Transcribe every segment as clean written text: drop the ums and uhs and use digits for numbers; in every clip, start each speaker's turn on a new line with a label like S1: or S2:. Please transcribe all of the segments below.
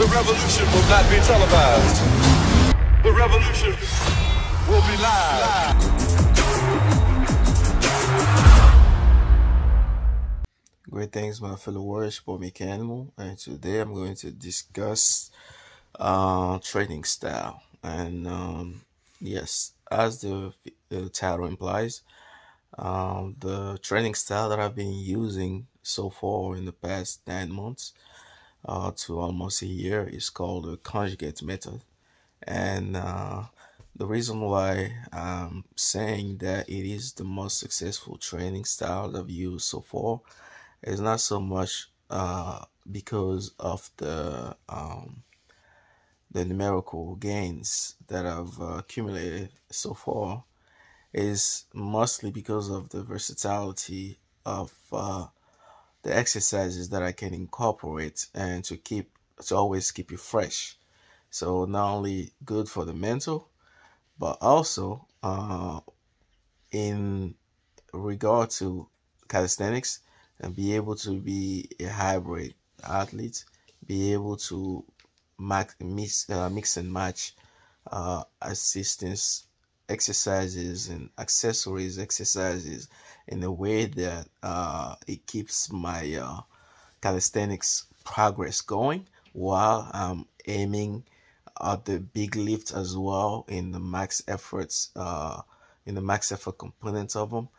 S1: The revolution will not be televised. The revolution will be live.
S2: Great things, my fellow warriors, for Meckanimal, and today I'm going to discuss training style. And yes, as the title implies, the training style that I've been using so far in the past 9 months to almost a year is called the conjugate method. And the reason why I'm saying that it is the most successful training style I've used so far is not so much because of the numerical gains that I've accumulated so far. Is mostly because of the versatility of the exercises that I can incorporate and to always keep you fresh. So not only good for the mental, but also in regard to calisthenics, and be able to be a hybrid athlete, be able to mix and match assistance exercises and accessories exercises in a way that it keeps my calisthenics progress going while I'm aiming at the big lift as well in the max efforts in the max effort components of them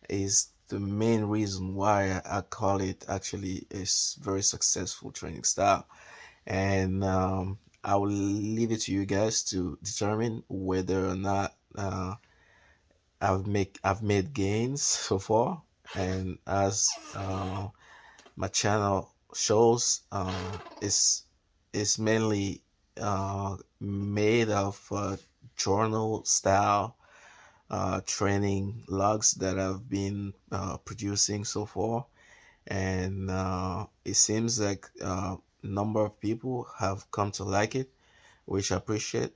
S2: is the main reason why I call it actually a very successful training style. And I will leave it to you guys to determine whether or not I've made gains so far. And as my channel shows, it's mainly made of journal style training logs that I've been producing so far, and it seems like a number of people have come to like it, which I appreciate.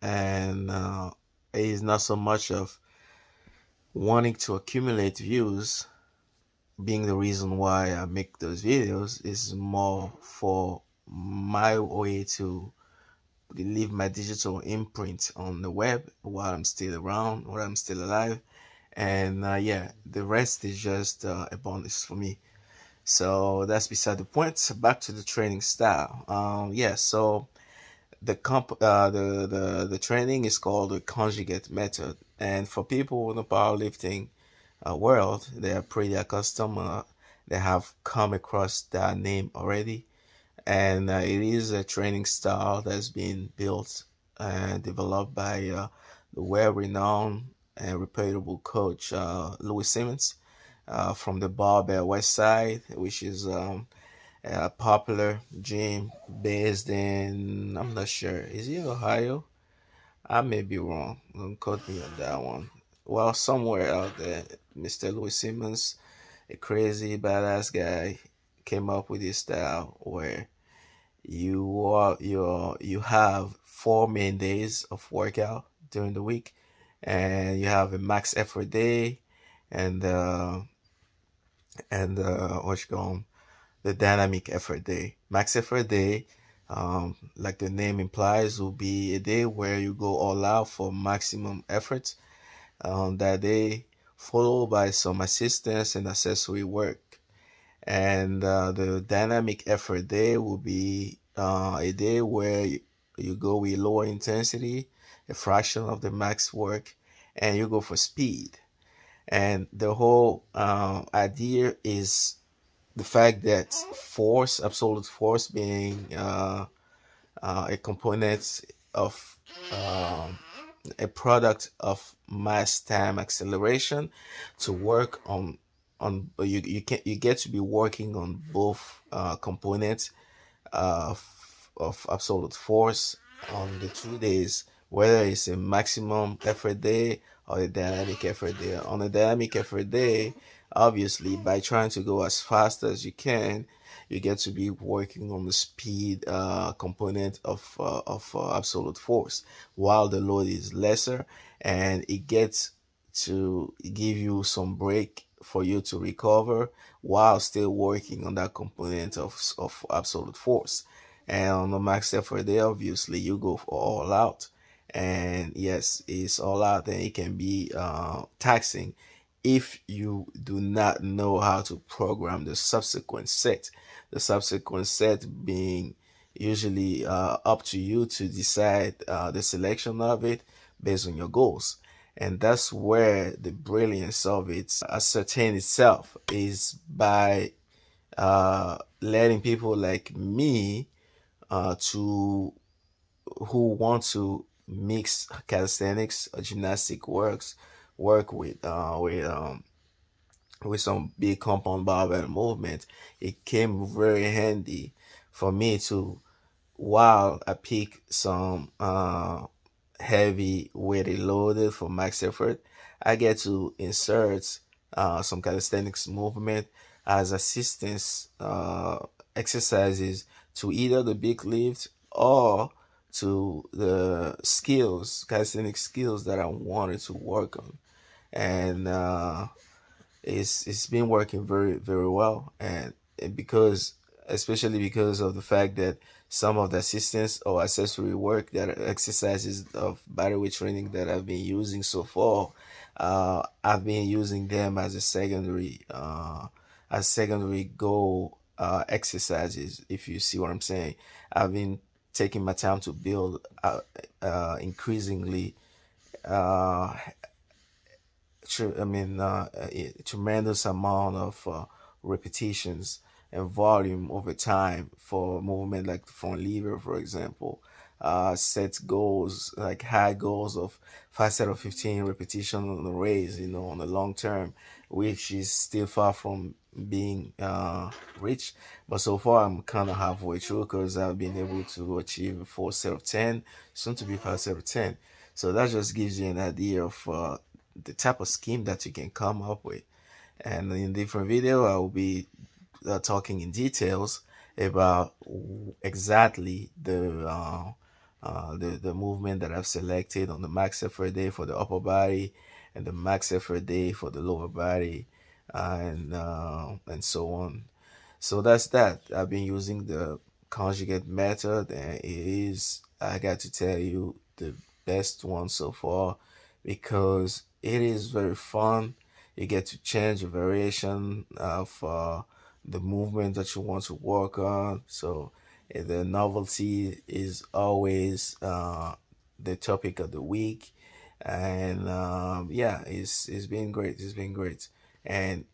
S2: And it is not so much of wanting to accumulate views being the reason why I make those videos, is more for my way to leave my digital imprint on the web while I'm still around, while I'm still alive. And yeah, the rest is just a bonus for me. So that's beside the point. Back to the training style. Yeah, so the training is called the conjugate method, and for people in the powerlifting world, they are pretty accustomed. They have come across that name already, and it is a training style that's been built and developed by the well-renowned and reputable coach Louis Simmons from the Barbell West Side, which is a popular gym based in, I'm not sure, is it Ohio? I may be wrong. Don't quote me on that one. Well, somewhere out there, Mr. Louis Simmons, a crazy badass guy, came up with this style where you have 4 main days of workout during the week, and you have a max effort day, and what you call 'em, the dynamic effort day. Max effort day, like the name implies, will be a day where you go all out for maximum effort on that day, followed by some assistance and accessory work. And the dynamic effort day will be a day where you go with lower intensity, a fraction of the max work, and you go for speed. And the whole idea is the fact that force, absolute force, being a component of a product of mass time acceleration, to work you get to be working on both components of absolute force on the 2 days, whether it's a maximum effort day or a dynamic effort day. On a dynamic effort day, obviously, by trying to go as fast as you can, you get to be working on the speed component of absolute force, while the load is lesser, and it gets to give you some break for you to recover while still working on that component of absolute force. And on the max effort day, obviously you go for all out. And yes, it's all out, and it can be taxing if you do not know how to program the subsequent set. The subsequent set being usually up to you to decide the selection of it based on your goals. And that's where the brilliance of it ascertain itself, is by letting people like me to who want to mix calisthenics or gymnastic work with some big compound barbell movement. It came very handy for me to, while I pick some heavy weighted loaded for max effort, I get to insert some calisthenics movement as assistance exercises to either the big lift or to the skills, calisthenics skills that I wanted to work on. And it's been working very well, and because, especially because of the fact that some of the assistance or accessory work, that are exercises of bodyweight training that I've been using so far, I've been using them as secondary goal exercises, if you see what I'm saying. I've been taking my time to build increasingly uh, a tremendous amount of repetitions and volume over time for movement like the front lever, for example. Set goals, like high goals of 5 set of 15 repetition on the raise, on the long term, which is still far from being reached. But so far, I'm kind of halfway through because I've been able to achieve 4 set of 10, soon to be 5 set of 10. So that just gives you an idea of the type of scheme that you can come up with. And in different video, I will be talking in details about exactly the movement that I've selected on the max effort day for the upper body and the max effort day for the lower body, and so on. So that's that. I've been using the conjugate method, and it is, I got to tell you, the best one so far, because it is very fun. You get to change a variation of the movement that you want to work on. So the novelty is always the topic of the week. And yeah, it's been great. It's been great. And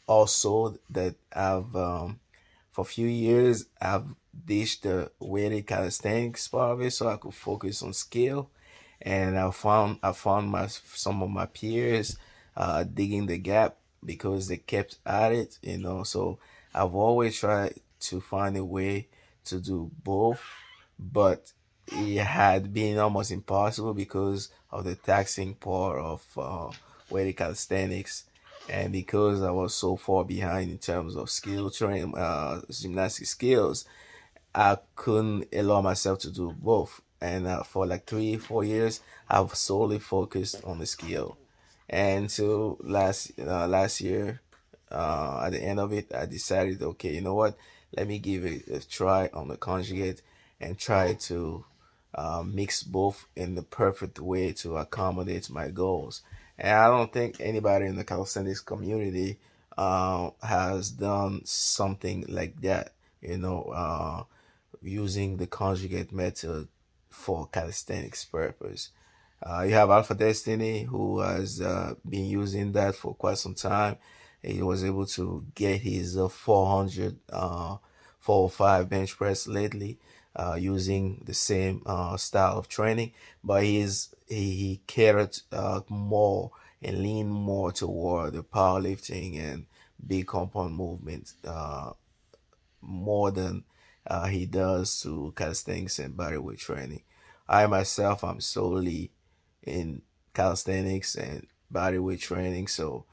S2: also that I've for a few years I've ditched the weighted calisthenics part of it so I could focus on skill. And I found my some of my peers digging the gap because they kept at it. So I've always tried to find a way to do both, but it had been almost impossible because of the taxing part of weighted calisthenics, and because I was so far behind in terms of skill training, gymnastic skills. I couldn't allow myself to do both. And for like 3 4 years, I've solely focused on the skill. And so last year, at the end of it, I decided, okay, you know what? Let me give it a try on the conjugate and try to mix both in the perfect way to accommodate my goals. And I don't think anybody in the calisthenics community has done something like that, using the conjugate method for calisthenics purpose. You have Alpha Destiny, who has been using that for quite some time. He was able to get his 405 bench press lately, using the same style of training, but he catered more and leaned more toward the powerlifting and big compound movement, more than he does to calisthenics and bodyweight training. I myself, I'm solely in calisthenics and bodyweight training, so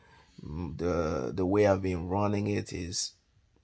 S2: the way I've been running it is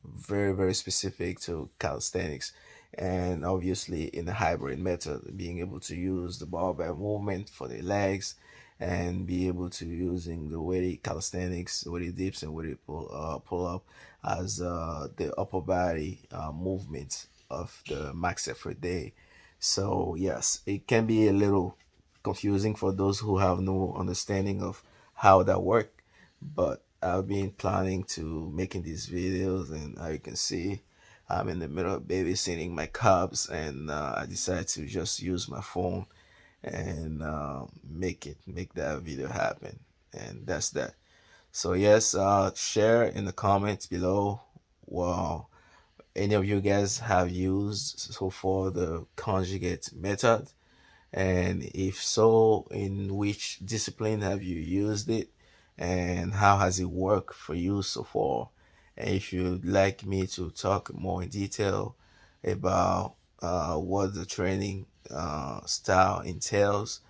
S2: very specific to calisthenics, and obviously in the hybrid method, being able to use the barbell movement for the legs and be able to using the weighted calisthenics, weighted dips and weighted pull up as the upper body movements of the max effort day. So yes, it can be a little confusing for those who have no understanding of how that work, but I've been planning to making these videos, and as you can see, I'm in the middle of babysitting my cubs, and I decided to just use my phone and make that video happen, and that's that. So yes, share in the comments below. Well, any of you guys have used so far the conjugate method, and if so, in which discipline have you used it, and how has it worked for you so far? And if you'd like me to talk more in detail about what the training style entails,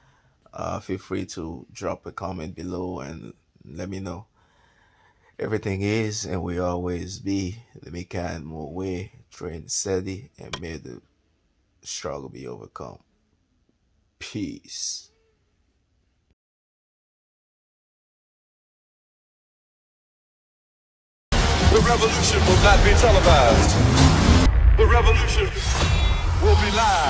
S2: feel free to drop a comment below and let me know. Everything is and will always be the Meckanimal way. Train steady and may the struggle be overcome. Peace.
S1: The revolution will not be televised. The revolution will be live.